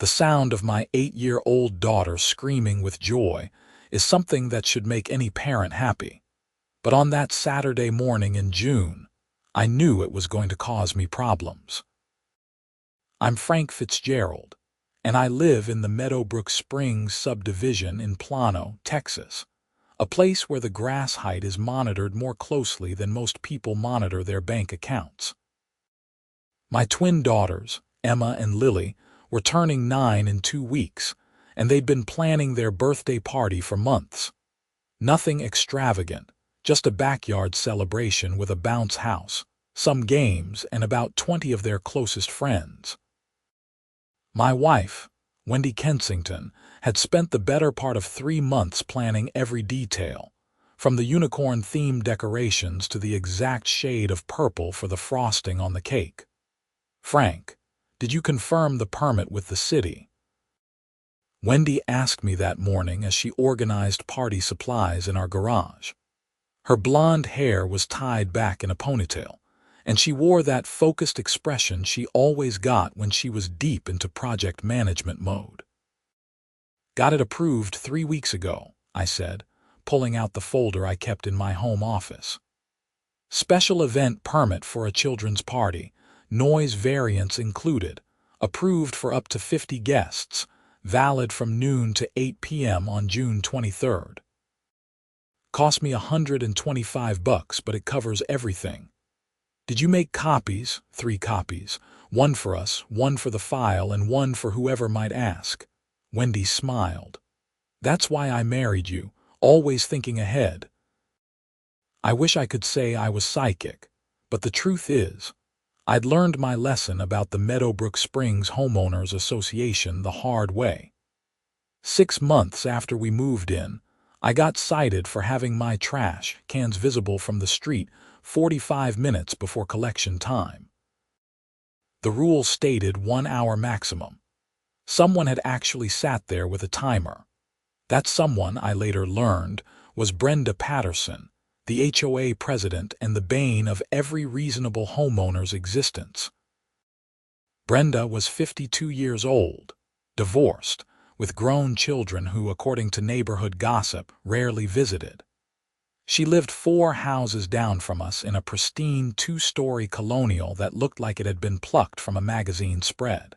The sound of my 8-year-old daughter screaming with joy is something that should make any parent happy. But on that Saturday morning in June, I knew it was going to cause me problems. I'm Frank Fitzgerald, and I live in the Meadowbrook Springs subdivision in Plano, Texas, a place where the grass height is monitored more closely than most people monitor their bank accounts. My twin daughters, Emma and Lily, were turning 9 in 2 weeks, and they'd been planning their birthday party for months. Nothing extravagant, just a backyard celebration with a bounce house, some games, and about 20 of their closest friends. My wife, Wendy Kensington, had spent the better part of 3 months planning every detail, from the unicorn-themed decorations to the exact shade of purple for the frosting on the cake. "Frank, did you confirm the permit with the city?" Wendy asked me that morning as she organized party supplies in our garage. Her blonde hair was tied back in a ponytail, and she wore that focused expression she always got when she was deep into project management mode. "Got it approved 3 weeks ago," I said, pulling out the folder I kept in my home office. "Special event permit for a children's party, noise variance included, approved for up to 50 guests, valid from noon to 8 p.m. on June 23rd. Cost me $125, but it covers everything. Did you make copies? 3 copies. 1 for us, 1 for the file, and 1 for whoever might ask." Wendy smiled. "That's why I married you, always thinking ahead." I wish I could say I was psychic, but the truth is, I'd learned my lesson about the Meadowbrook Springs Homeowners Association the hard way. 6 months after we moved in, I got cited for having my trash cans visible from the street 45 minutes before collection time. The rule stated 1 hour maximum. Someone had actually sat there with a timer. That someone, I later learned, was Brenda Patterson, the HOA president and the bane of every reasonable homeowner's existence. Brenda was 52 years old, divorced, with grown children who, according to neighborhood gossip, rarely visited. She lived 4 houses down from us in a pristine 2-story colonial that looked like it had been plucked from a magazine spread.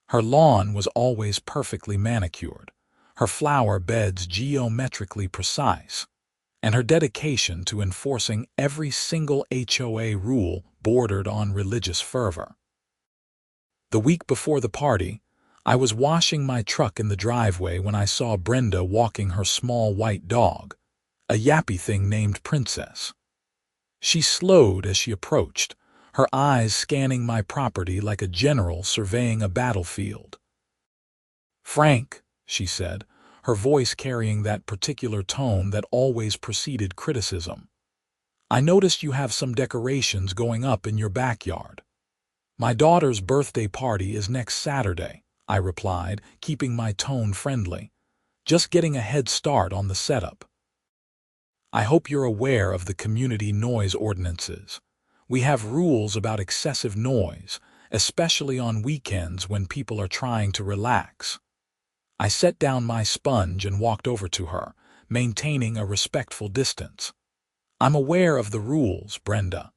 Her lawn was always perfectly manicured, her flower beds geometrically precise, and her dedication to enforcing every single HOA rule bordered on religious fervor. The week before the party, I was washing my truck in the driveway when I saw Brenda walking her small white dog, a yappy thing named Princess. She slowed as she approached, her eyes scanning my property like a general surveying a battlefield. "Frank," she said, her voice carrying that particular tone that always preceded criticism, "I noticed you have some decorations going up in your backyard." "My daughter's birthday party is next Saturday," I replied, keeping my tone friendly, "just getting a head start on the setup. I hope you're aware of the community noise ordinances. We have rules about excessive noise, especially on weekends when people are trying to relax." I set down my sponge and walked over to her, maintaining a respectful distance. "I'm aware of the rules, Brenda.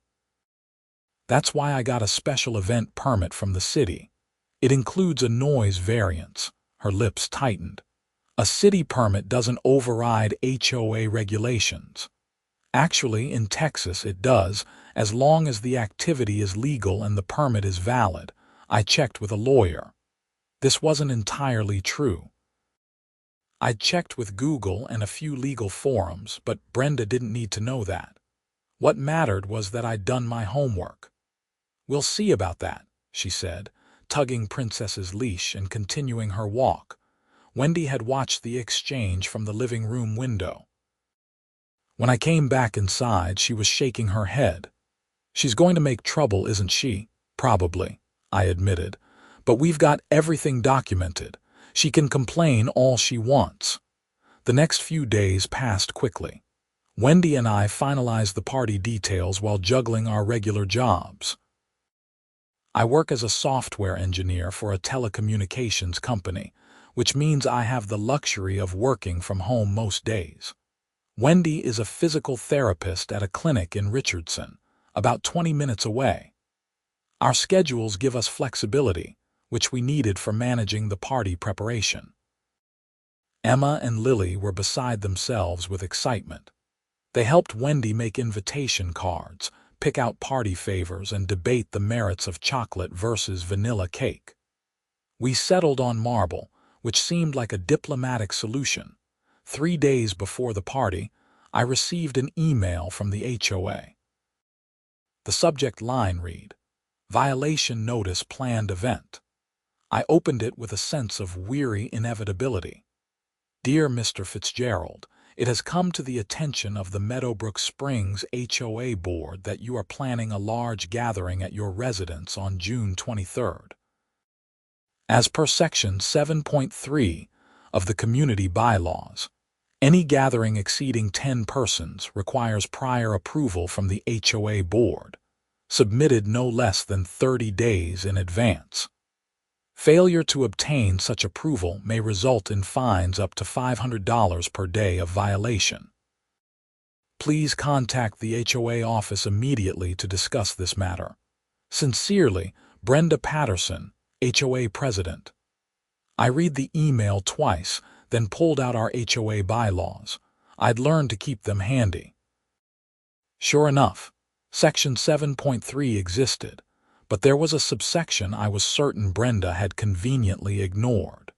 That's why I got a special event permit from the city. It includes a noise variance." Her lips tightened. "A city permit doesn't override HOA regulations. Actually, in Texas it does, as long as the activity is legal and the permit is valid." I checked with a lawyer. This wasn't entirely true. I'd checked with Google and a few legal forums, but Brenda didn't need to know that. What mattered was that I'd done my homework. "We'll see about that," she said, tugging Princess's leash and continuing her walk. Wendy had watched the exchange from the living room window. When I came back inside, she was shaking her head. "She's going to make trouble, isn't she?" "Probably," I admitted. "But we've got everything documented. She can complain all she wants." The next few days passed quickly. Wendy and I finalized the party details while juggling our regular jobs. I work as a software engineer for a telecommunications company, which means I have the luxury of working from home most days. Wendy is a physical therapist at a clinic in Richardson, about 20 minutes away. Our schedules give us flexibility, which we needed for managing the party preparation. Emma and Lily were beside themselves with excitement. They helped Wendy make invitation cards, pick out party favors, and debate the merits of chocolate versus vanilla cake. We settled on marble, which seemed like a diplomatic solution. 3 days before the party, I received an email from the HOA. The subject line read, "Violation Notice Planned Event." I opened it with a sense of weary inevitability. "Dear Mr. Fitzgerald, it has come to the attention of the Meadowbrook Springs HOA board that you are planning a large gathering at your residence on June 23rd. As per Section 7.3 of the Community Bylaws, any gathering exceeding 10 persons requires prior approval from the HOA board, submitted no less than 30 days in advance. Failure to obtain such approval may result in fines up to $500 per day of violation. Please contact the HOA office immediately to discuss this matter. Sincerely, Brenda Patterson, HOA President." I read the email twice, then pulled out our HOA bylaws. I'd learned to keep them handy. Sure enough, Section 7.3 existed, but there was a subsection I was certain Brenda had conveniently ignored.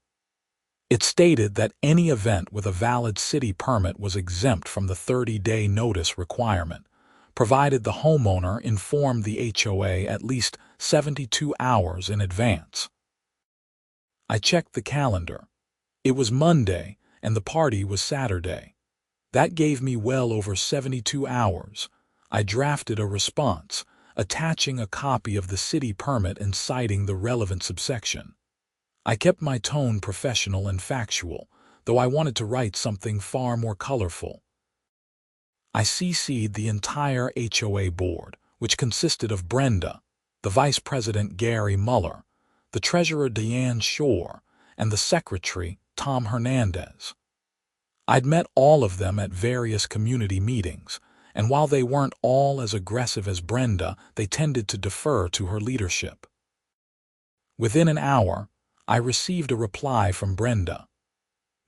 It stated that any event with a valid city permit was exempt from the 30-day notice requirement, provided the homeowner informed the HOA at least 72 hours in advance. I checked the calendar. It was Monday, and the party was Saturday. That gave me well over 72 hours. I drafted a response, attaching a copy of the city permit and citing the relevant subsection. I kept my tone professional and factual, though I wanted to write something far more colorful. I CC'd the entire HOA board, which consisted of Brenda, the Vice President Gary Muller, the Treasurer Deanne Shore, and the Secretary Tom Hernandez. I'd met all of them at various community meetings, and while they weren't all as aggressive as Brenda, they tended to defer to her leadership. Within an hour, I received a reply from Brenda.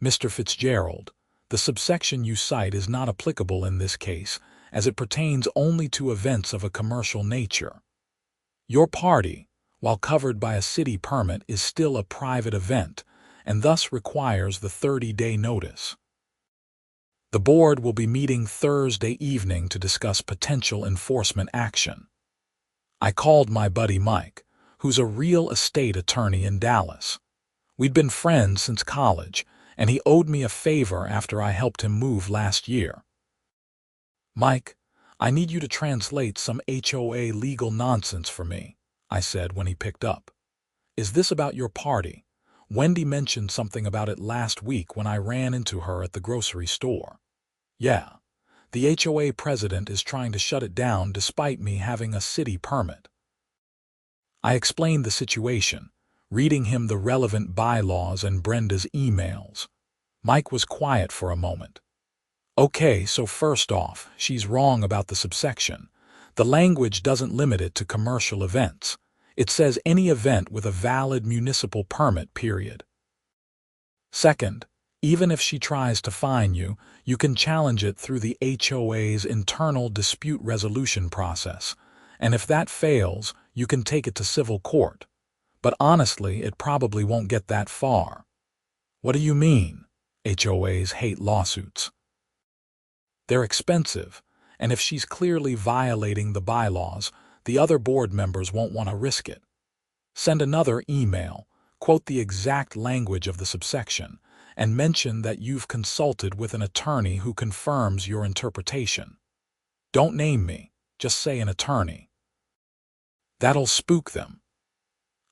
"Mr. Fitzgerald, the subsection you cite is not applicable in this case, as it pertains only to events of a commercial nature. Your party, while covered by a city permit, is still a private event, and thus requires the 30-day notice. The board will be meeting Thursday evening to discuss potential enforcement action." I called my buddy Mike, who's a real estate attorney in Dallas. We'd been friends since college, and he owed me a favor after I helped him move last year. "Mike, I need you to translate some HOA legal nonsense for me," I said when he picked up. "Is this about your party? Wendy mentioned something about it last week when I ran into her at the grocery store." "Yeah, the HOA president is trying to shut it down despite me having a city permit." I explained the situation, reading him the relevant bylaws and Brenda's emails. Mike was quiet for a moment. "Okay, so first off, she's wrong about the subsection. The language doesn't limit it to commercial events. It says any event with a valid municipal permit, period. Second, even if she tries to fine you, you can challenge it through the HOA's internal dispute resolution process, and if that fails, you can take it to civil court. But honestly, it probably won't get that far." "What do you mean?" HOAs hate lawsuits. "They're expensive, and if she's clearly violating the bylaws, the other board members won't want to risk it. Send another email, quote the exact language of the subsection, and mention that you've consulted with an attorney who confirms your interpretation. Don't name me, just say an attorney. That'll spook them."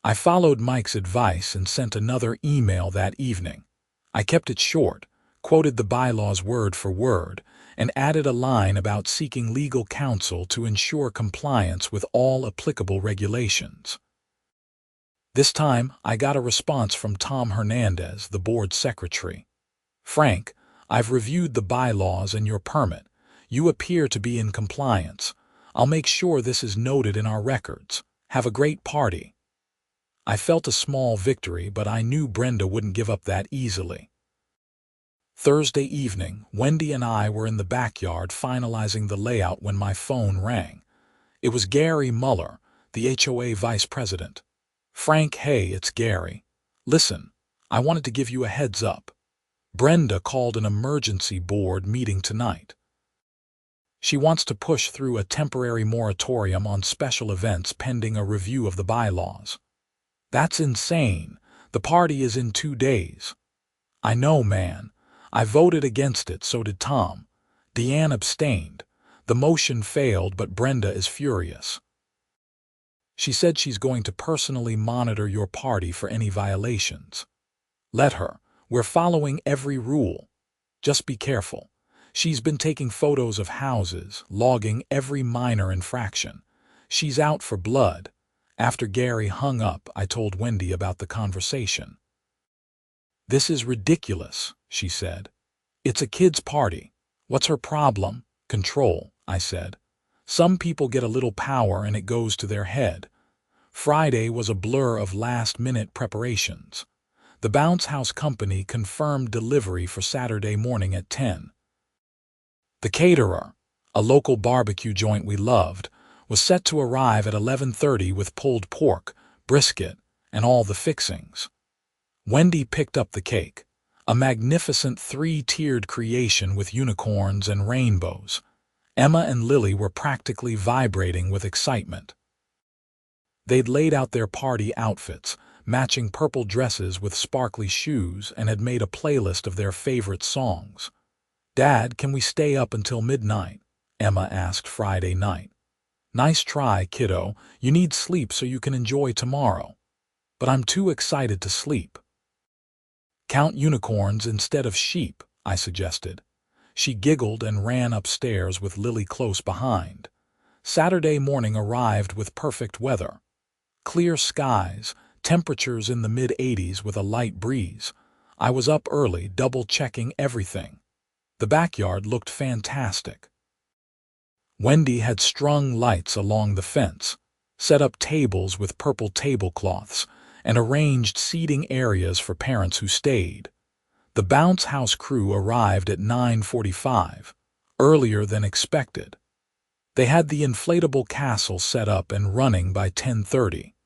I followed Mike's advice and sent another email that evening. I kept it short, quoted the bylaws word for word, and added a line about seeking legal counsel to ensure compliance with all applicable regulations. This time, I got a response from Tom Hernandez, the board secretary. "Frank, I've reviewed the bylaws and your permit. You appear to be in compliance. I'll make sure this is noted in our records. Have a great party." I felt a small victory, but I knew Brenda wouldn't give up that easily. Thursday evening, Wendy and I were in the backyard finalizing the layout when my phone rang. It was Gary Muller, the HOA vice president. "Frank, hey, it's Gary. Listen, I wanted to give you a heads up. Brenda called an emergency board meeting tonight. She wants to push through a temporary moratorium on special events pending a review of the bylaws." "That's insane. The party is in 2 days." "I know, man. I voted against it, so did Tom. Deanne abstained. The motion failed, but Brenda is furious. She said she's going to personally monitor your party for any violations." "Let her. We're following every rule. Just be careful. She's been taking photos of houses, logging every minor infraction. She's out for blood." After Gary hung up, I told Wendy about the conversation. "This is ridiculous," she said. "It's a kid's party. What's her problem?" "Control," I said. "Some people get a little power and it goes to their head." Friday was a blur of last-minute preparations. The bounce house company confirmed delivery for Saturday morning at 10. The caterer, a local barbecue joint we loved, was set to arrive at 11:30 with pulled pork, brisket, and all the fixings. Wendy picked up the cake, a magnificent 3-tiered creation with unicorns and rainbows. Emma and Lily were practically vibrating with excitement. They'd laid out their party outfits, matching purple dresses with sparkly shoes, and had made a playlist of their favorite songs. "Dad, can we stay up until midnight?" Emma asked Friday night. "Nice try, kiddo. You need sleep so you can enjoy tomorrow." "But I'm too excited to sleep." "Count unicorns instead of sheep," I suggested. She giggled and ran upstairs with Lily close behind. Saturday morning arrived with perfect weather. Clear skies, temperatures in the mid-80s with a light breeze. I was up early, double-checking everything. The backyard looked fantastic. Wendy had strung lights along the fence, set up tables with purple tablecloths, and arranged seating areas for parents who stayed. The bounce house crew arrived at 9:45, earlier than expected. They had the inflatable castle set up and running by 10:30.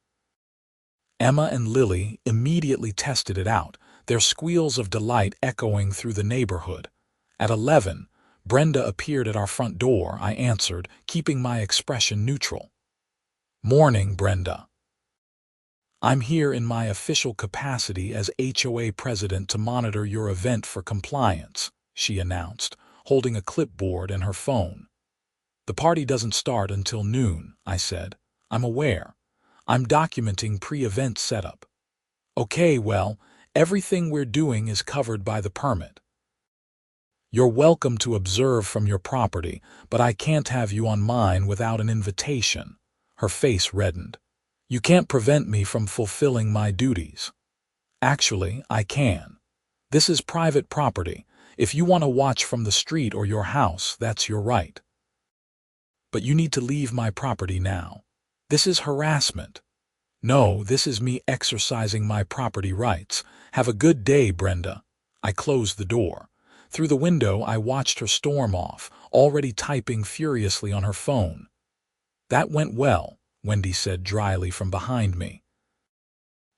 Emma and Lily immediately tested it out, their squeals of delight echoing through the neighborhood. At 11, Brenda appeared at our front door. I answered, keeping my expression neutral. "Morning, Brenda. I'm here in my official capacity as HOA president to monitor your event for compliance," she announced, holding a clipboard and her phone. "The party doesn't start until noon," I said. "I'm aware. I'm documenting pre-event setup." "Okay, well, everything we're doing is covered by the permit. You're welcome to observe from your property, but I can't have you on mine without an invitation." Her face reddened. "You can't prevent me from fulfilling my duties." "Actually, I can. This is private property. If you want to watch from the street or your house, that's your right. But you need to leave my property now. This is harassment." "No, this is me exercising my property rights. Have a good day, Brenda." I closed the door. Through the window, I watched her storm off, already typing furiously on her phone. "That went well," Wendy said dryly from behind me.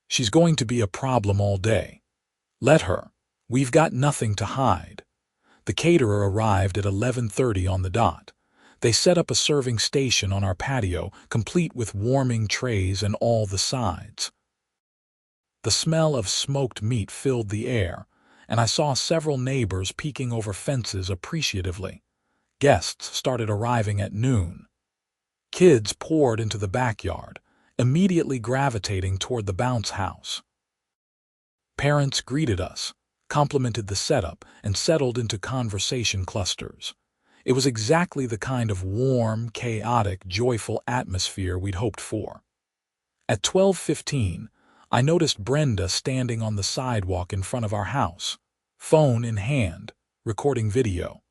"She's going to be a problem all day. Let her. We've got nothing to hide." The caterer arrived at 11:30 on the dot. They set up a serving station on our patio, complete with warming trays and all the sides. The smell of smoked meat filled the air, and I saw several neighbors peeking over fences appreciatively. Guests started arriving at noon. Kids poured into the backyard, immediately gravitating toward the bounce house. Parents greeted us, complimented the setup, and settled into conversation clusters. It was exactly the kind of warm, chaotic, joyful atmosphere we'd hoped for. At 12:15, I noticed Brenda standing on the sidewalk in front of our house, phone in hand, recording video.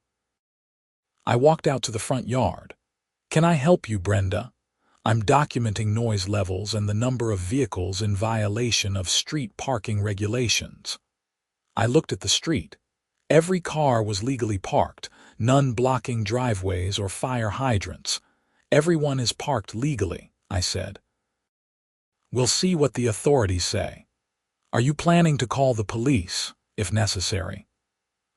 I walked out to the front yard. "Can I help you, Brenda? I'm documenting noise levels and the number of vehicles in violation of street parking regulations." I looked at the street. Every car was legally parked, none blocking driveways or fire hydrants. "Everyone is parked legally," I said. "We'll see what the authorities say. Are you planning to call the police, if necessary?"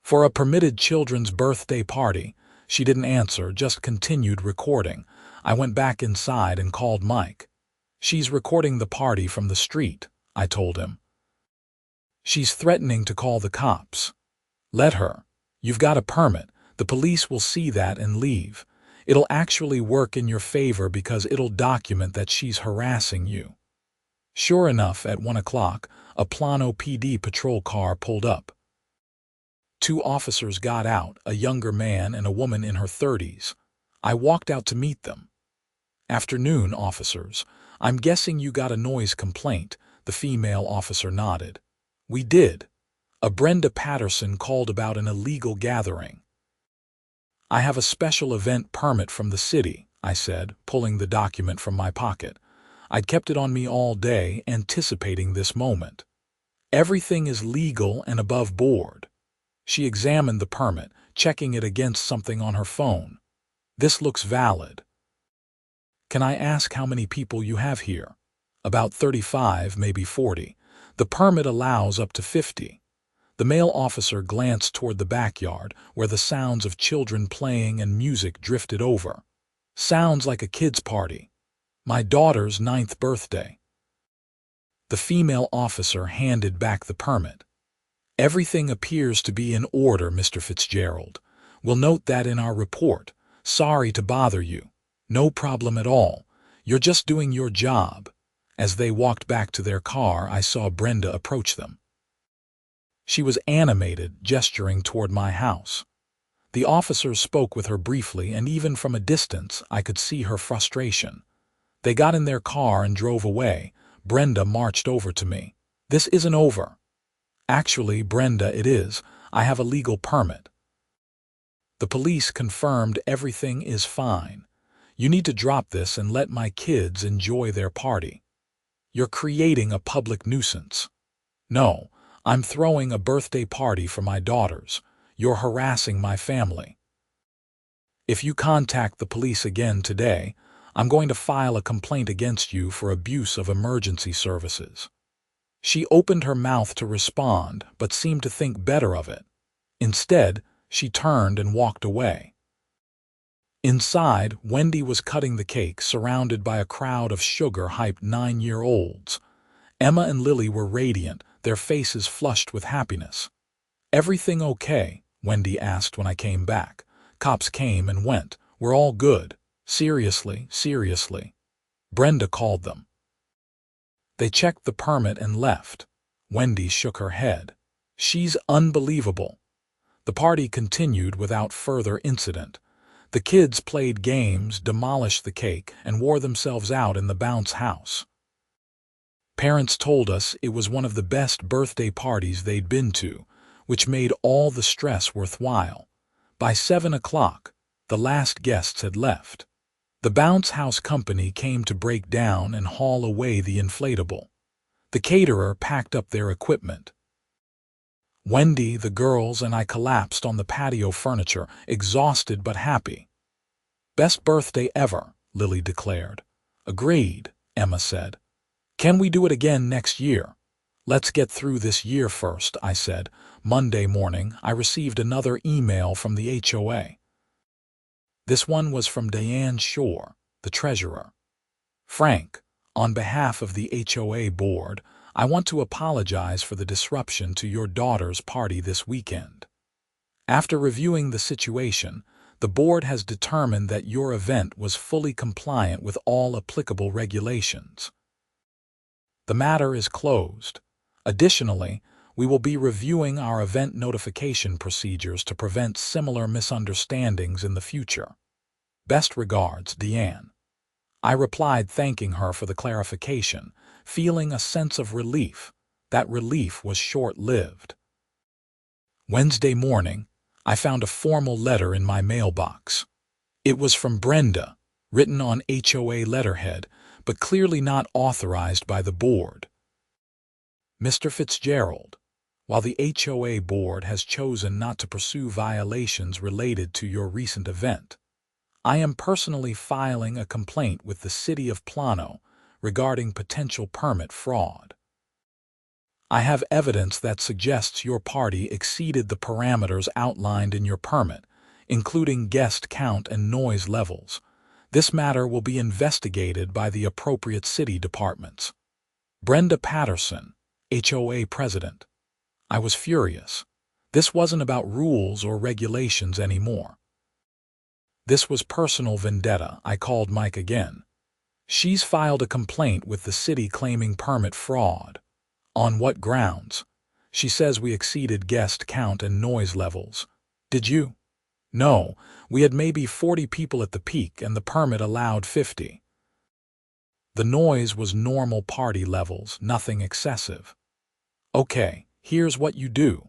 For a permitted children's birthday party, she didn't answer, just continued recording. I went back inside and called Mike. "She's recording the party from the street," I told him. "She's threatening to call the cops." "Let her. You've got a permit. The police will see that and leave. It'll actually work in your favor because it'll document that she's harassing you." Sure enough, at 1 o'clock, a Plano PD patrol car pulled up. 2 officers got out, a younger man and a woman in her 30s. I walked out to meet them. "Afternoon, officers. I'm guessing you got a noise complaint," the female officer nodded. "We did. A Brenda Patterson called about an illegal gathering." "I have a special event permit from the city," I said, pulling the document from my pocket. I'd kept it on me all day, anticipating this moment. "Everything is legal and above board." She examined the permit, checking it against something on her phone. "This looks valid." "Can I ask how many people you have here?" "About 35, maybe 40. The permit allows up to 50. The male officer glanced toward the backyard, where the sounds of children playing and music drifted over. "Sounds like a kid's party. My daughter's 9th birthday." The female officer handed back the permit. "Everything appears to be in order, Mr. Fitzgerald. We'll note that in our report. Sorry to bother you." "No problem at all. You're just doing your job." As they walked back to their car, I saw Brenda approach them. She was animated, gesturing toward my house. The officers spoke with her briefly, and even from a distance, I could see her frustration. They got in their car and drove away. Brenda marched over to me. "This isn't over." "Actually, Brenda, it is. I have a legal permit." The police confirmed everything is fine. "You need to drop this and let my kids enjoy their party. You're creating a public nuisance." "No, I'm throwing a birthday party for my daughters. You're harassing my family. If you contact the police again today, I'm going to file a complaint against you for abuse of emergency services." She opened her mouth to respond, but seemed to think better of it. Instead, she turned and walked away. Inside, Wendy was cutting the cake, surrounded by a crowd of sugar-hyped 9-year-olds. Emma and Lily were radiant, their faces flushed with happiness. "Everything okay?" Wendy asked when I came back. "Cops came and went. We're all good." Seriously. Brenda called them. They checked the permit and left." Wendy shook her head. "She's unbelievable." The party continued without further incident. The kids played games, demolished the cake, and wore themselves out in the bounce house. Parents told us it was one of the best birthday parties they'd been to, which made all the stress worthwhile. By 7 o'clock, the last guests had left. The bounce house company came to break down and haul away the inflatable. The caterer packed up their equipment. Wendy, the girls, and I collapsed on the patio furniture, exhausted but happy. "Best birthday ever," Lily declared. "Agreed," Emma said. "Can we do it again next year?" "Let's get through this year first," I said. Monday morning, I received another email from the HOA. This one was from Diane Shore, the treasurer. "Frank, on behalf of the HOA board, I want to apologize for the disruption to your daughter's party this weekend. After reviewing the situation, the board has determined that your event was fully compliant with all applicable regulations. The matter is closed. Additionally, we will be reviewing our event notification procedures to prevent similar misunderstandings in the future. Best regards, Deanne." I replied, thanking her for the clarification, feeling a sense of relief. That relief was short-lived. Wednesday morning, I found a formal letter in my mailbox. It was from Brenda, written on HOA letterhead, but clearly not authorized by the board. Mr. Fitzgerald, while the HOA board has chosen not to pursue violations related to your recent event, I am personally filing a complaint with the City of Plano regarding potential permit fraud. I have evidence that suggests your party exceeded the parameters outlined in your permit, including guest count and noise levels. This matter will be investigated by the appropriate city departments. Brenda Patterson, HOA President. I was furious. This wasn't about rules or regulations anymore. This was personal vendetta. I called Mike again. She's filed a complaint with the city claiming permit fraud. On what grounds? She says we exceeded guest count and noise levels. Did you? No, we had maybe 40 people at the peak and the permit allowed 50. The noise was normal party levels, nothing excessive. Okay, here's what you do.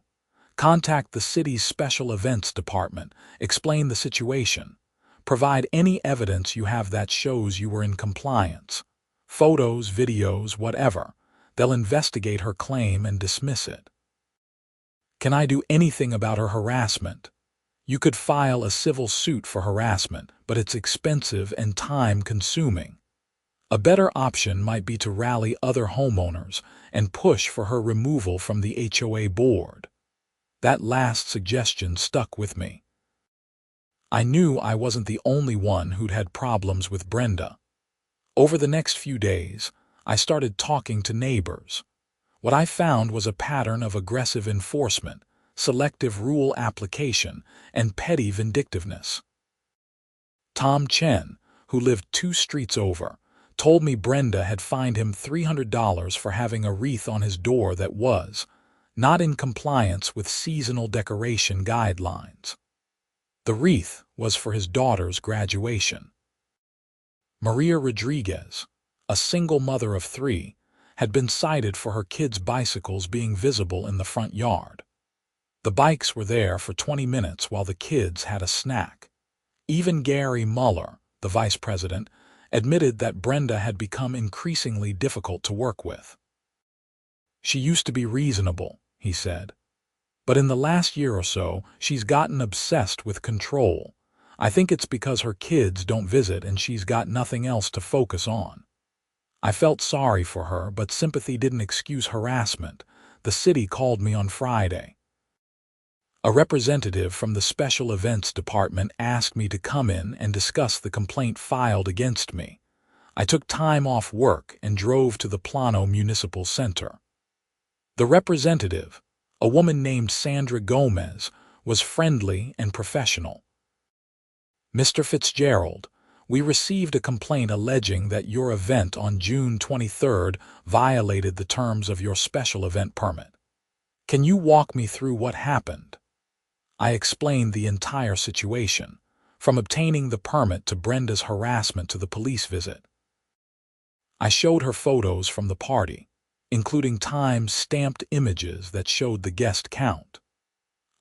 Contact the city's special events department, explain the situation. Provide any evidence you have that shows you were in compliance. Photos, videos, whatever. They'll investigate her claim and dismiss it. Can I do anything about her harassment? You could file a civil suit for harassment, but it's expensive and time-consuming. A better option might be to rally other homeowners and push for her removal from the HOA board. That last suggestion stuck with me. I knew I wasn't the only one who'd had problems with Brenda. Over the next few days, I started talking to neighbors. What I found was a pattern of aggressive enforcement, selective rule application, and petty vindictiveness. Tom Chen, who lived 2 streets over, told me Brenda had fined him $300 for having a wreath on his door that was not in compliance with seasonal decoration guidelines. The wreath was for his daughter's graduation. Maria Rodriguez, a single mother of 3, had been cited for her kids' bicycles being visible in the front yard. The bikes were there for 20 minutes while the kids had a snack. Even Gary Muller, the vice president, admitted that Brenda had become increasingly difficult to work with. She used to be reasonable, he said. But in the last year or so, she's gotten obsessed with control. I think it's because her kids don't visit and she's got nothing else to focus on. I felt sorry for her, but sympathy didn't excuse harassment. The city called me on Friday. A representative from the Special Events Department asked me to come in and discuss the complaint filed against me. I took time off work and drove to the Plano Municipal Center. The representative, a woman named Sandra Gomez, was friendly and professional. Mr. Fitzgerald, we received a complaint alleging that your event on June 23rd violated the terms of your special event permit. Can you walk me through what happened? I explained the entire situation, from obtaining the permit to Brenda's harassment to the police visit. I showed her photos from the party, including time-stamped images that showed the guest count.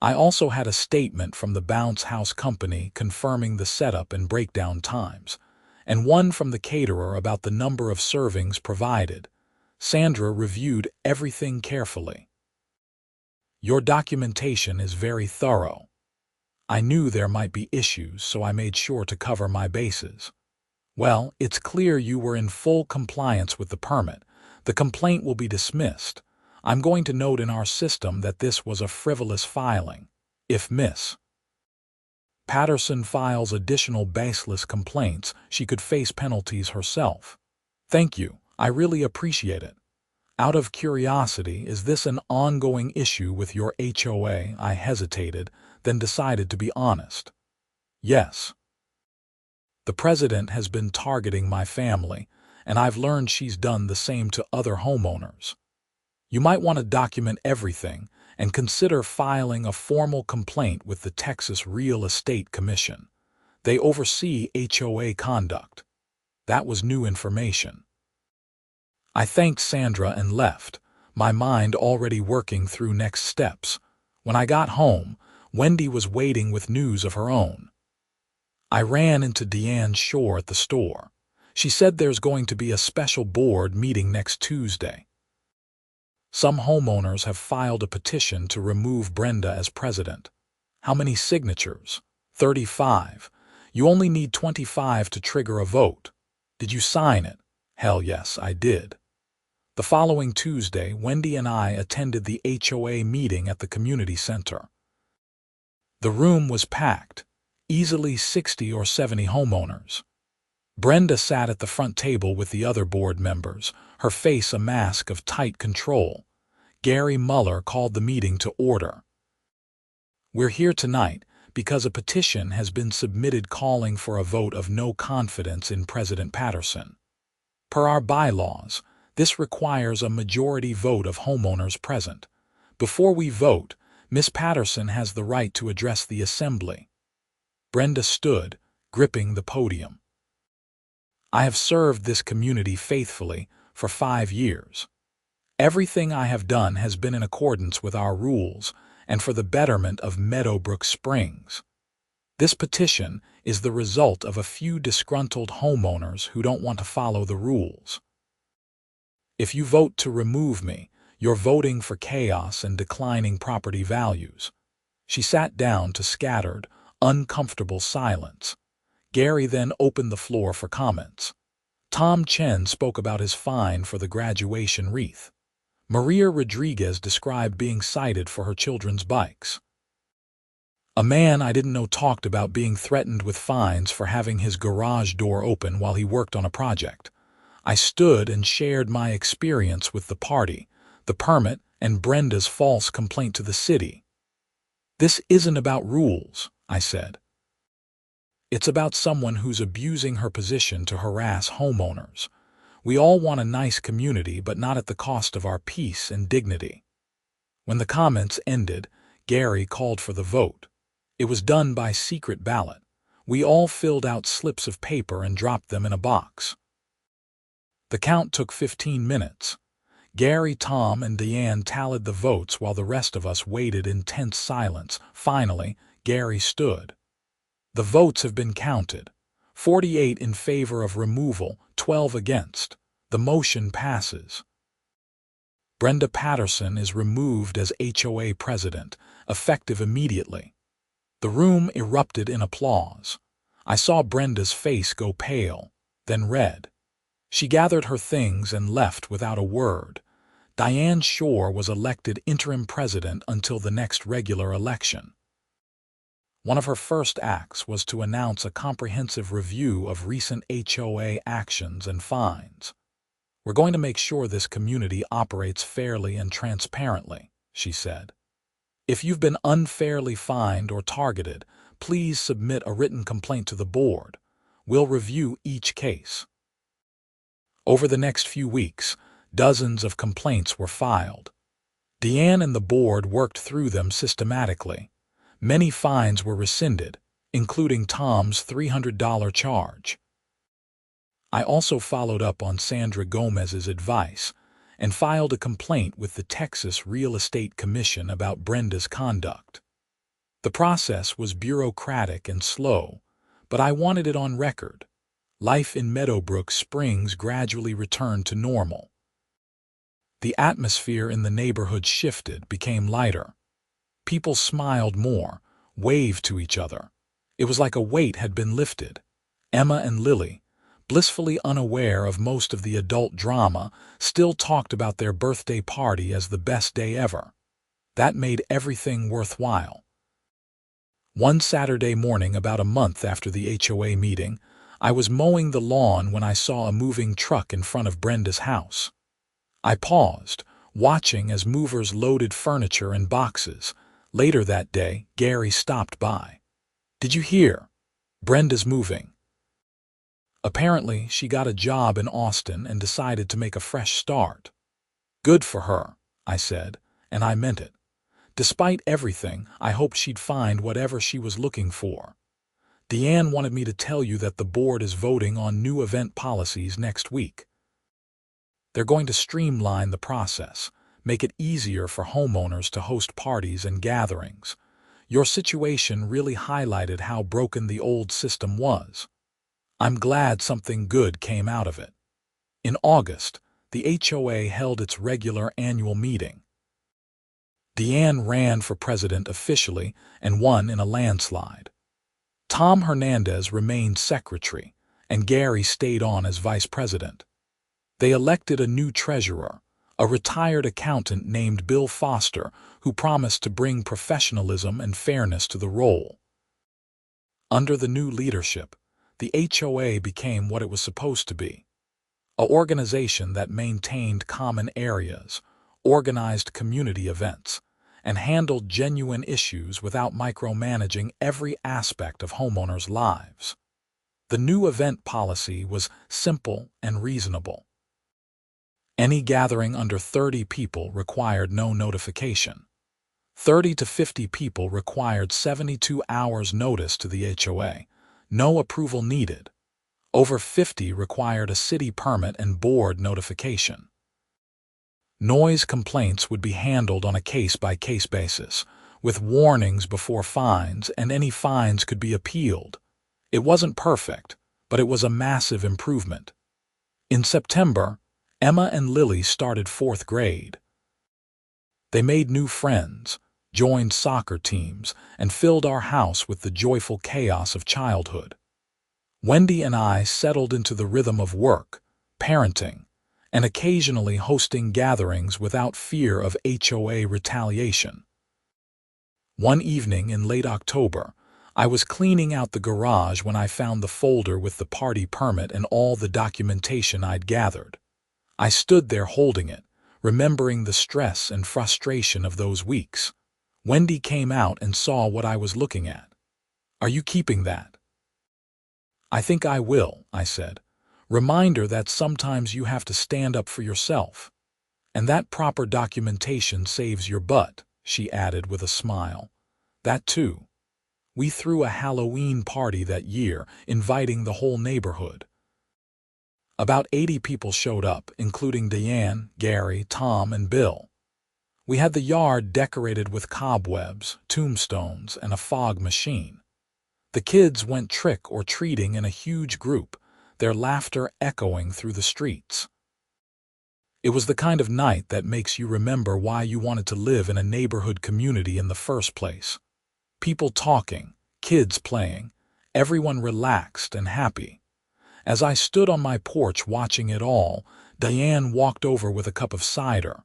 I also had a statement from the bounce house company confirming the setup and breakdown times, and one from the caterer about the number of servings provided. Sandra reviewed everything carefully. Your documentation is very thorough. I knew there might be issues, so I made sure to cover my bases. Well, it's clear you were in full compliance with the permit. The complaint will be dismissed. I'm going to note in our system that this was a frivolous filing. If Miss Patterson files additional baseless complaints, she could face penalties herself. Thank you. I really appreciate it. Out of curiosity, is this an ongoing issue with your HOA? I hesitated, then decided to be honest. Yes. The president has been targeting my family, and I've learned she's done the same to other homeowners. You might want to document everything and consider filing a formal complaint with the Texas Real Estate Commission. They oversee HOA conduct. That was new information. I thanked Sandra and left, my mind already working through next steps. When I got home, Wendy was waiting with news of her own. I ran into Deanne Shore at the store. She said there's going to be a special board meeting next Tuesday. Some homeowners have filed a petition to remove Brenda as president. How many signatures? 35. You only need 25 to trigger a vote. Did you sign it? Hell yes, I did. The following Tuesday, Wendy and I attended the HOA meeting at the community center. The room was packed, easily 60 or 70 homeowners. Brenda sat at the front table with the other board members, her face a mask of tight control. Gary Muller called the meeting to order. We're here tonight because a petition has been submitted calling for a vote of no confidence in President Patterson. Per our bylaws, this requires a majority vote of homeowners present. Before we vote, Miss Patterson has the right to address the assembly. Brenda stood, gripping the podium. I have served this community faithfully for 5 years. Everything I have done has been in accordance with our rules and for the betterment of Meadowbrook Springs. This petition is the result of a few disgruntled homeowners who don't want to follow the rules. If you vote to remove me, you're voting for chaos and declining property values. She sat down to scattered, uncomfortable silence. Gary then opened the floor for comments. Tom Chen spoke about his fine for the graduation wreath. Maria Rodriguez described being cited for her children's bikes. A man I didn't know talked about being threatened with fines for having his garage door open while he worked on a project. I stood and shared my experience with the party, the permit, and Brenda's false complaint to the city. This isn't about rules, I said. It's about someone who's abusing her position to harass homeowners. We all want a nice community, but not at the cost of our peace and dignity. When the comments ended, Gary called for the vote. It was done by secret ballot. We all filled out slips of paper and dropped them in a box. The count took 15 minutes. Gary, Tom, and Deanne tallied the votes while the rest of us waited in tense silence. Finally, Gary stood. The votes have been counted. 48 in favor of removal, 12 against. The motion passes. Brenda Patterson is removed as HOA president, effective immediately. The room erupted in applause. I saw Brenda's face go pale, then red. She gathered her things and left without a word. Diane Shore was elected interim president until the next regular election. One of her first acts was to announce a comprehensive review of recent HOA actions and fines. We're going to make sure this community operates fairly and transparently, she said. If you've been unfairly fined or targeted, please submit a written complaint to the board. We'll review each case. Over the next few weeks, dozens of complaints were filed. Deanne and the board worked through them systematically. Many fines were rescinded, including Tom's $300 charge. I also followed up on Sandra Gomez's advice and filed a complaint with the Texas Real Estate Commission about Brenda's conduct. The process was bureaucratic and slow, but I wanted it on record. Life in Meadowbrook Springs gradually returned to normal. The atmosphere in the neighborhood shifted, became lighter. People smiled more, waved to each other. It was like a weight had been lifted. Emma and Lily, blissfully unaware of most of the adult drama, still talked about their birthday party as the best day ever. That made everything worthwhile. One Saturday morning, about a month after the HOA meeting, I was mowing the lawn when I saw a moving truck in front of Brenda's house. I paused, watching as movers loaded furniture and boxes. Later that day, Gary stopped by. "Did you hear? Brenda's moving." Apparently, she got a job in Austin and decided to make a fresh start. "Good for her," I said, and I meant it. Despite everything, I hoped she'd find whatever she was looking for. Deanne wanted me to tell you that the board is voting on new event policies next week. They're going to streamline the process, make it easier for homeowners to host parties and gatherings. Your situation really highlighted how broken the old system was. I'm glad something good came out of it. In August, the HOA held its regular annual meeting. Deanne ran for president officially and won in a landslide. Tom Hernandez remained secretary, and Gary stayed on as vice president. They elected a new treasurer, a retired accountant named Bill Foster, who promised to bring professionalism and fairness to the role. Under the new leadership, the HOA became what it was supposed to be: an organization that maintained common areas, organized community events, and handled genuine issues without micromanaging every aspect of homeowners' lives. The new event policy was simple and reasonable. Any gathering under 30 people required no notification. 30 to 50 people required 72 hours notice to the HOA, no approval needed. Over 50 required a city permit and board notification. Noise complaints would be handled on a case-by-case basis, with warnings before fines, and any fines could be appealed. It wasn't perfect, but it was a massive improvement. In September, Emma and Lily started 4th grade. They made new friends, joined soccer teams, and filled our house with the joyful chaos of childhood. Wendy and I settled into the rhythm of work, parenting, and occasionally hosting gatherings without fear of HOA retaliation. One evening in late October, I was cleaning out the garage when I found the folder with the party permit and all the documentation I'd gathered. I stood there holding it, remembering the stress and frustration of those weeks. Wendy came out and saw what I was looking at. "Are you keeping that?" "I think I will," I said. "Reminder that sometimes you have to stand up for yourself. And that proper documentation saves your butt," she added with a smile. "That too. We threw a Halloween party that year, inviting the whole neighborhood. About 80 people showed up, including Deanne, Gary, Tom, and Bill. We had the yard decorated with cobwebs, tombstones, and a fog machine. The kids went trick-or-treating in a huge group, their laughter echoing through the streets. It was the kind of night that makes you remember why you wanted to live in a neighborhood community in the first place. People talking, kids playing, everyone relaxed and happy. As I stood on my porch watching it all, Diane walked over with a cup of cider.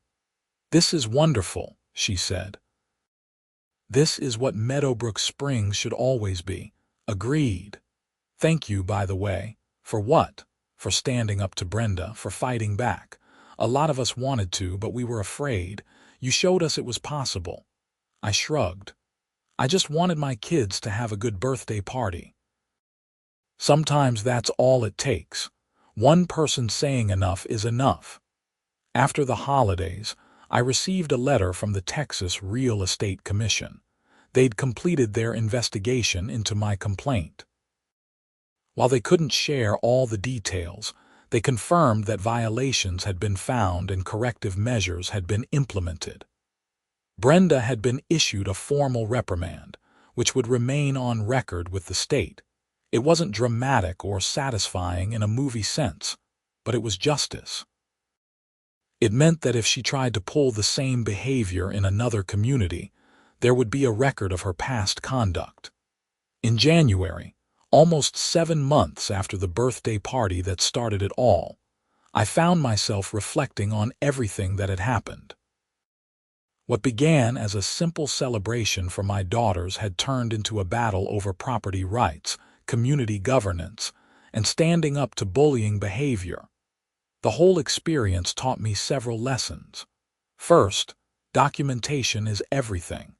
"This is wonderful," she said. "This is what Meadowbrook Springs should always be." Agreed. "Thank you, by the way." "For what?" "For standing up to Brenda, for fighting back. A lot of us wanted to, but we were afraid. You showed us it was possible." I shrugged. "I just wanted my kids to have a good birthday party." Sometimes that's all it takes. One person saying enough is enough. After the holidays, I received a letter from the Texas Real Estate Commission. They'd completed their investigation into my complaint. While they couldn't share all the details, they confirmed that violations had been found and corrective measures had been implemented. Brenda had been issued a formal reprimand, which would remain on record with the state. It wasn't dramatic or satisfying in a movie sense, but it was justice. It meant that if she tried to pull the same behavior in another community, there would be a record of her past conduct. In January, almost 7 months after the birthday party that started it all, I found myself reflecting on everything that had happened. What began as a simple celebration for my daughters had turned into a battle over property rights, community governance, and standing up to bullying behavior. The whole experience taught me several lessons. First, documentation is everything.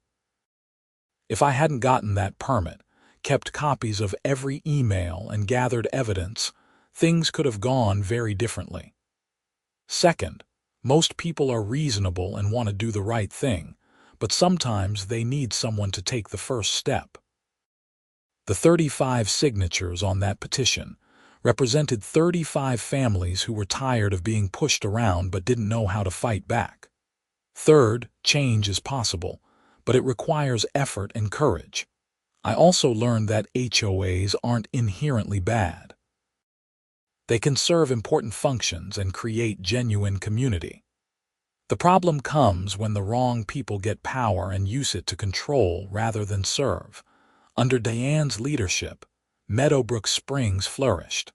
If I hadn't gotten that permit, kept copies of every email, and gathered evidence, things could have gone very differently. Second, most people are reasonable and want to do the right thing, but sometimes they need someone to take the first step. The 35 signatures on that petition represented 35 families who were tired of being pushed around but didn't know how to fight back. Third, change is possible, but it requires effort and courage. I also learned that HOAs aren't inherently bad. They can serve important functions and create genuine community. The problem comes when the wrong people get power and use it to control rather than serve. Under Diane's leadership, Meadowbrook Springs flourished.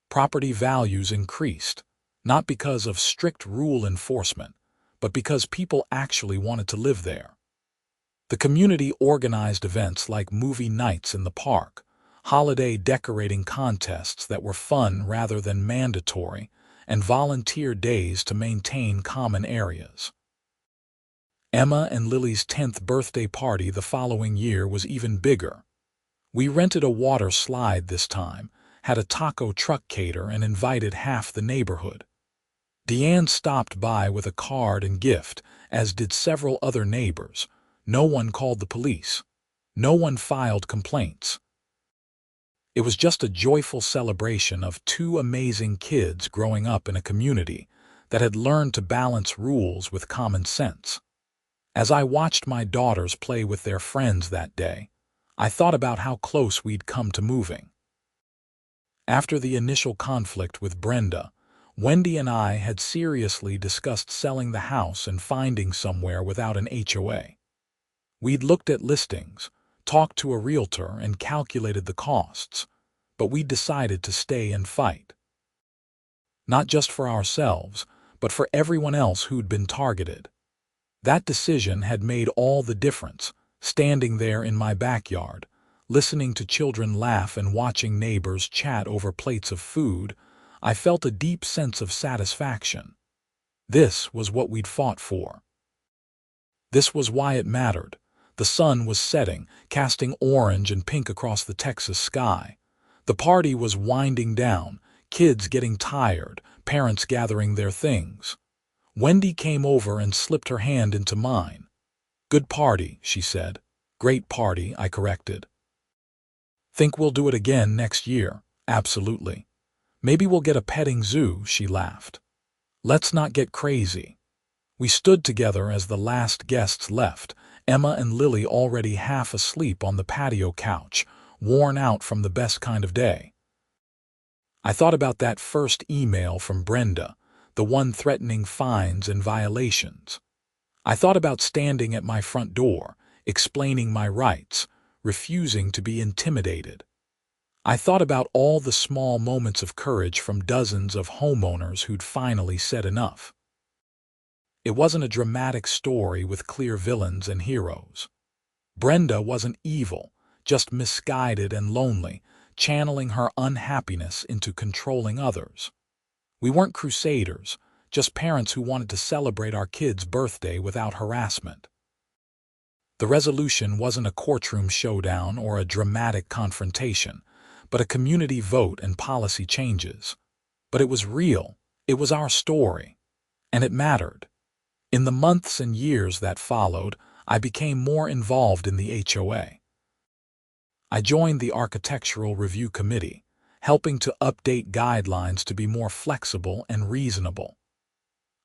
Property values increased, not because of strict rule enforcement, but because people actually wanted to live there. The community organized events like movie nights in the park, holiday decorating contests that were fun rather than mandatory, and volunteer days to maintain common areas. Emma and Lily's 10th birthday party the following year was even bigger. We rented a water slide this time, had a taco truck cater, and invited half the neighborhood. Deanne stopped by with a card and gift, as did several other neighbors. No one called the police. No one filed complaints. It was just a joyful celebration of two amazing kids growing up in a community that had learned to balance rules with common sense. As I watched my daughters play with their friends that day, I thought about how close we'd come to moving. After the initial conflict with Brenda, Wendy and I had seriously discussed selling the house and finding somewhere without an HOA. We'd looked at listings, talked to a realtor, and calculated the costs, but we decided to stay and fight. Not just for ourselves, but for everyone else who'd been targeted. That decision had made all the difference, standing there in my backyard, listening to children laugh and watching neighbors chat over plates of food. I felt a deep sense of satisfaction. This was what we'd fought for. This was why it mattered. The sun was setting, casting orange and pink across the Texas sky. The party was winding down, kids getting tired, parents gathering their things. Wendy came over and slipped her hand into mine. "Good party," she said. "Great party," I corrected. "Think we'll do it again next year?" "Absolutely." "Maybe we'll get a petting zoo," she laughed. "Let's not get crazy." We stood together as the last guests left, Emma and Lily already half asleep on the patio couch, worn out from the best kind of day. I thought about that first email from Brenda, the one threatening fines and violations. I thought about standing at my front door, explaining my rights, refusing to be intimidated. I thought about all the small moments of courage from dozens of homeowners who'd finally said enough. It wasn't a dramatic story with clear villains and heroes. Brenda wasn't evil, just misguided and lonely, channeling her unhappiness into controlling others. We weren't crusaders, just parents who wanted to celebrate our kid's birthday without harassment. The resolution wasn't a courtroom showdown or a dramatic confrontation, but a community vote and policy changes. But it was real, it was our story, and it mattered. In the months and years that followed, I became more involved in the HOA. I joined the Architectural Review Committee, helping to update guidelines to be more flexible and reasonable.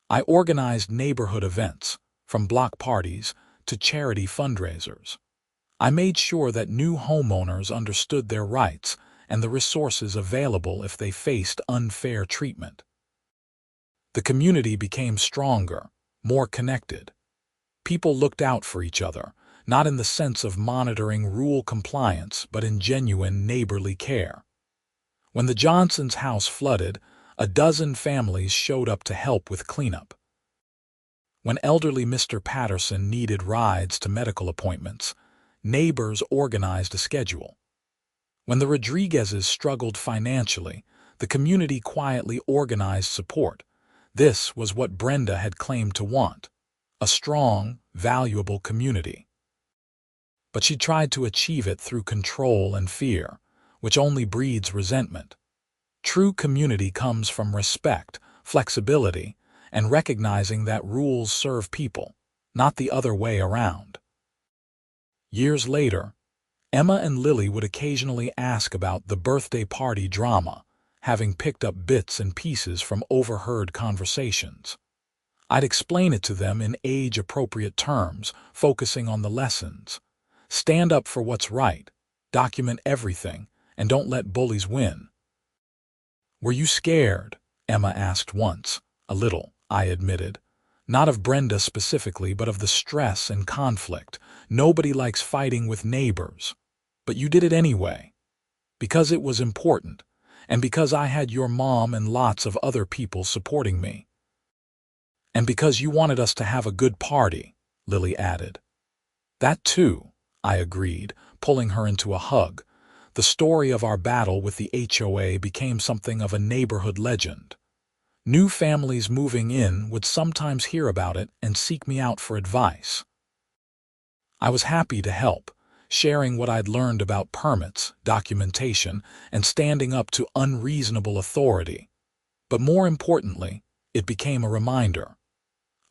I organized neighborhood events, from block parties to charity fundraisers. I made sure that new homeowners understood their rights and the resources available if they faced unfair treatment. The community became stronger, more connected. People looked out for each other, not in the sense of monitoring rule compliance, but in genuine neighborly care. When the Johnsons' house flooded, a dozen families showed up to help with cleanup. When elderly Mr. Patterson needed rides to medical appointments, neighbors organized a schedule. When the Rodriguezes struggled financially, the community quietly organized support. This was what Brenda had claimed to want, a strong, valuable community. But she tried to achieve it through control and fear, which only breeds resentment. True community comes from respect, flexibility, and recognizing that rules serve people, not the other way around. Years later, Emma and Lily would occasionally ask about the birthday party drama, having picked up bits and pieces from overheard conversations. I'd explain it to them in age-appropriate terms, focusing on the lessons. Stand up for what's right, document everything, and don't let bullies win. "Were you scared?" Emma asked once. "A little," I admitted. "Not of Brenda specifically, but of the stress and conflict. Nobody likes fighting with neighbors. But you did it anyway. Because it was important, and because I had your mom and lots of other people supporting me. And because you wanted us to have a good party," Lily added. "That too," I agreed, pulling her into a hug. The story of our battle with the HOA became something of a neighborhood legend. New families moving in would sometimes hear about it and seek me out for advice. I was happy to help, sharing what I'd learned about permits, documentation, and standing up to unreasonable authority. But more importantly, it became a reminder.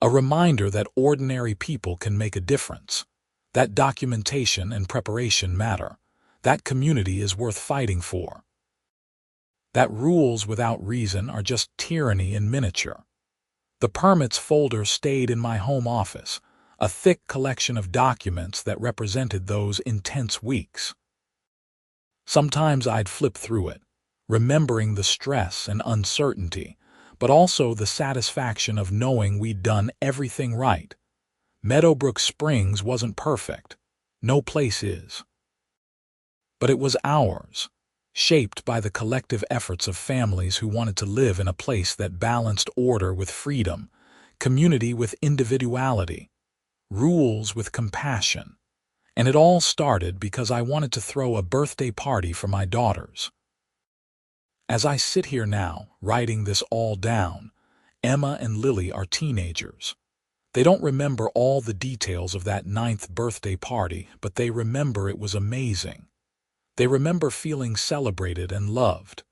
A reminder that ordinary people can make a difference. That documentation and preparation matter. That community is worth fighting for. That rules without reason are just tyranny in miniature. The permits folder stayed in my home office, a thick collection of documents that represented those intense weeks. Sometimes I'd flip through it, remembering the stress and uncertainty, but also the satisfaction of knowing we'd done everything right. Meadowbrook Springs wasn't perfect. No place is. But it was ours, shaped by the collective efforts of families who wanted to live in a place that balanced order with freedom, community with individuality, rules with compassion. And it all started because I wanted to throw a birthday party for my daughters. As I sit here now, writing this all down, Emma and Lily are teenagers. They don't remember all the details of that 9th birthday party, but they remember it was amazing. They remember feeling celebrated and loved.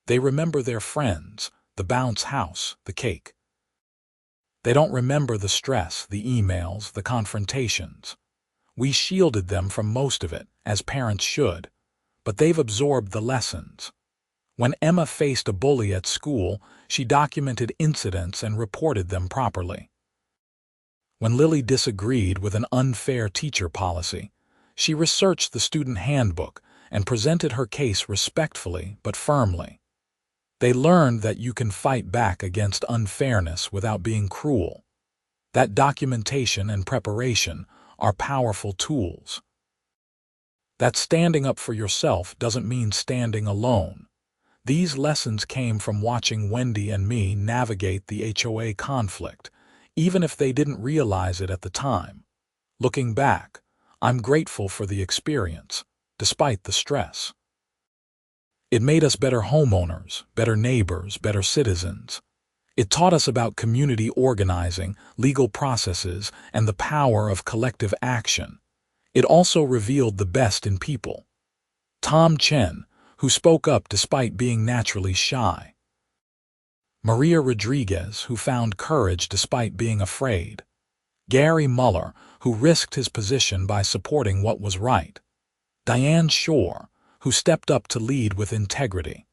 They remember their friends, the bounce house, the cake. They don't remember the stress, the emails, the confrontations. We shielded them from most of it, as parents should, but they've absorbed the lessons. When Emma faced a bully at school, she documented incidents and reported them properly. When Lily disagreed with an unfair teacher policy, she researched the student handbook and presented her case respectfully but firmly. They learned that you can fight back against unfairness without being cruel. That documentation and preparation are powerful tools. That standing up for yourself doesn't mean standing alone. These lessons came from watching Wendy and me navigate the HOA conflict, even if they didn't realize it at the time. Looking back, I'm grateful for the experience, despite the stress. It made us better homeowners, better neighbors, better citizens. It taught us about community organizing, legal processes, and the power of collective action. It also revealed the best in people. Tom Chen, who spoke up despite being naturally shy. Maria Rodriguez, who found courage despite being afraid. Gary Muller, who risked his position by supporting what was right. Diane Shore, who stepped up to lead with integrity.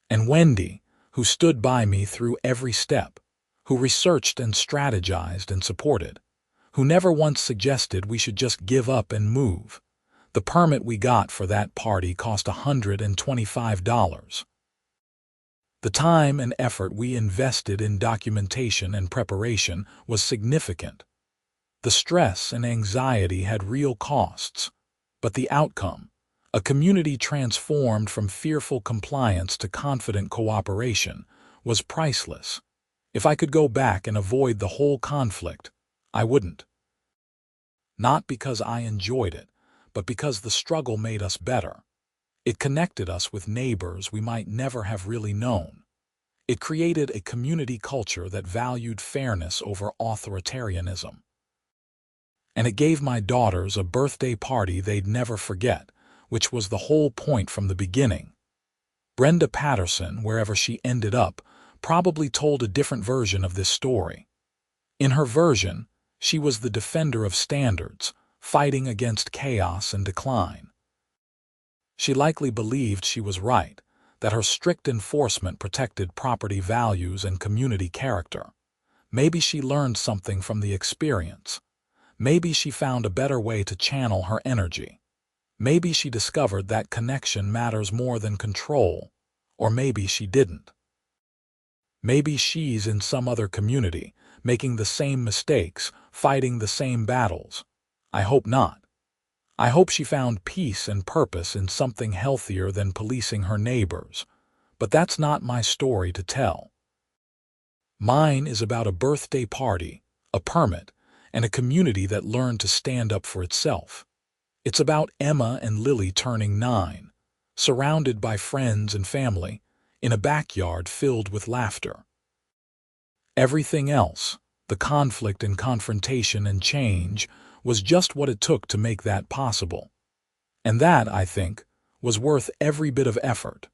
And Wendy, who stood by me through every step, who researched and strategized and supported, who never once suggested we should just give up and move. The permit we got for that party cost $125. The time and effort we invested in documentation and preparation was significant. The stress and anxiety had real costs, but the outcome, a community transformed from fearful compliance to confident cooperation, was priceless. If I could go back and avoid the whole conflict, I wouldn't. Not because I enjoyed it, but because the struggle made us better. It connected us with neighbors we might never have really known. It created a community culture that valued fairness over authoritarianism. And it gave my daughters a birthday party they'd never forget, which was the whole point from the beginning. Brenda Patterson, wherever she ended up, probably told a different version of this story. In her version, she was the defender of standards, fighting against chaos and decline. She likely believed she was right, that her strict enforcement protected property values and community character. Maybe she learned something from the experience. Maybe she found a better way to channel her energy. Maybe she discovered that connection matters more than control, or maybe she didn't. Maybe she's in some other community, making the same mistakes, fighting the same battles. I hope not. I hope she found peace and purpose in something healthier than policing her neighbors. But that's not my story to tell. Mine is about a birthday party, a permit, and a community that learned to stand up for itself. It's about Emma and Lily turning 9, surrounded by friends and family, in a backyard filled with laughter. Everything else, the conflict and confrontation and change, was just what it took to make that possible. And that, I think, was worth every bit of effort.